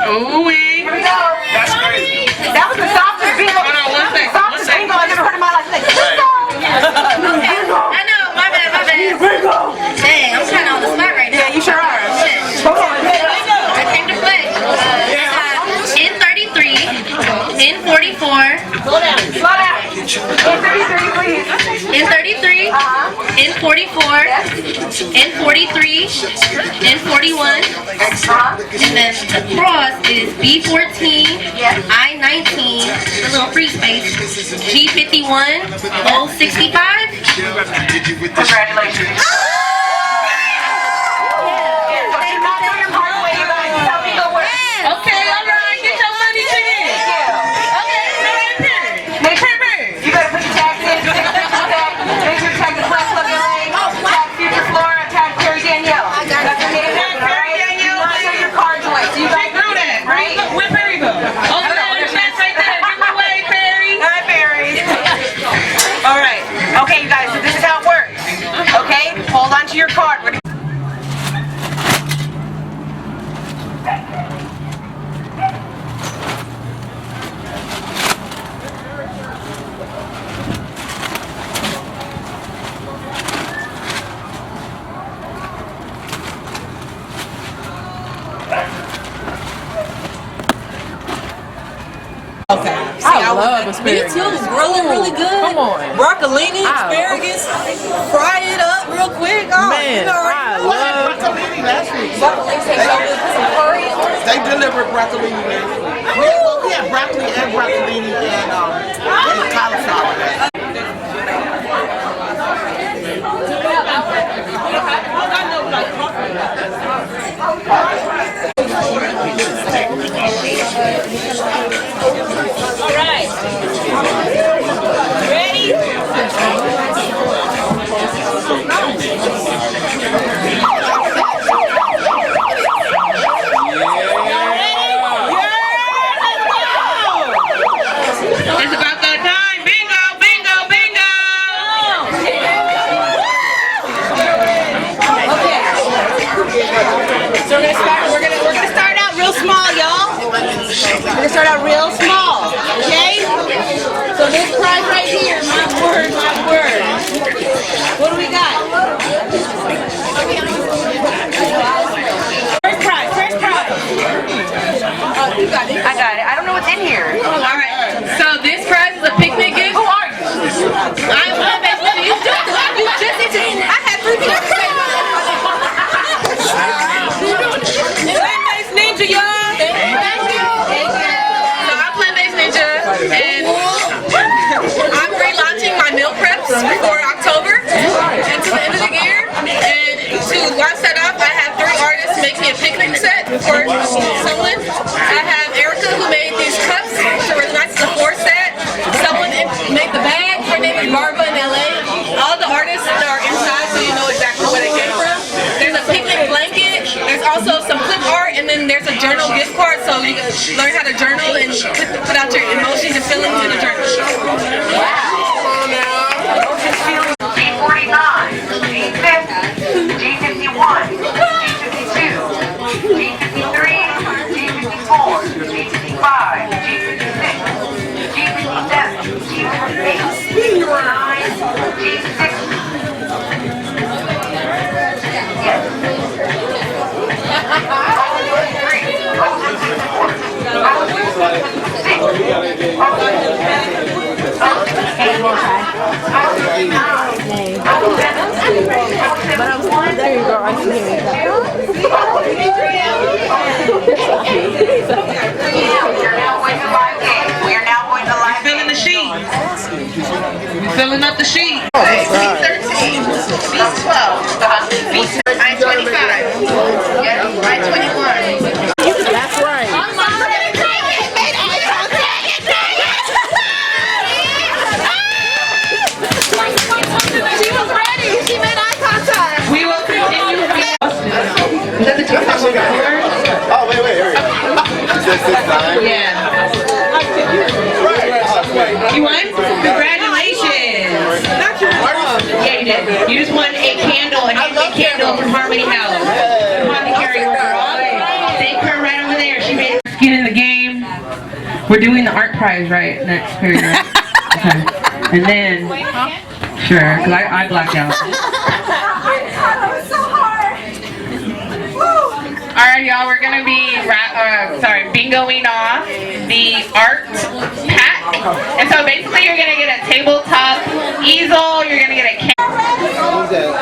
Ooh-wee. Here we go. That's crazy. That was the softest bingo. Hold on 1 second. Softest bingo I've ever heard in my life. Like, bingo. I know, my bad. Dang, I'm kind of on the spot right now. Yeah, you sure are. Come on. I came to play. N33, N44. Slow down. N33, please. N33, N44, N43, N41, and then the cross is B14, I-19, a little free space, G51, 065. Congratulations. Okay, all right. Get your money to this. You better put your tags in. Make sure you tag the Flex Love LA, tag Future Flora, tag Carrie Danielle. That's your name. Carrie Danielle. You show your cards away. So you guys Through that, right? Where Perry go? Oh, the chest right there. Give it away, Perry. Hi, Barry. All right. Okay, you guys. So this is how it works. Okay. Hold on to your card. We're I love asparagus. Me too. Really good. Come on. Broccolini, asparagus, fry it up real quick. Oh, man, I love broccolini last week. They delivered broccolini last week. We had broccoli and broccolini and cauliflower. All right. Ready? It's about that time. Bingo, bingo, bingo. So we're gonna start out real small, y'all. We're gonna start out real small, okay? So this prize right here, my word. What do we got? First prize. Oh, you got it. I got it. I don't know what's in here. All right. So this prize is a picnic gift. Who are you? I'm plant-based ninja. You just introduced. I had 3 people to say Plant-based ninja, y'all. Thank you. So I'm plant-based ninja, and I'm relaunching my meal preps for October and to the end of the year. And to launch that off, I have 3 artists make me a picnic set for someone. I have Erica who made these cups. So really nice. It's a 4 set. Someone made the bag. Her name is Barbara in LA. All the artists are inside, so you know exactly where they came from. There's a picnic blanket. There's also some clip art, and then there's a journal gift card, so you can learn how to journal and put out your emotions and feelings in a journal. G49, G50, G51, G52, G53, G54, G55, G56, Yep, right 21. That's right. She was ready. She made eye contact. We will continue. Is that the TikTok one before? Oh, wait, here we go. Is that 6'9"? Yeah. You won? Congratulations. Yeah, you did. You just won a candle, a handmade candle from Harmony House. Harmony Carey girl. Thank her right over there. She made skin in the game. We're doing the art prize right next period. Right? Okay. And then, sure, because I blacked out. Alright, y'all, we're gonna be bingoing off the art pack. And so basically you're gonna get a tabletop easel, you're gonna get a Who's that?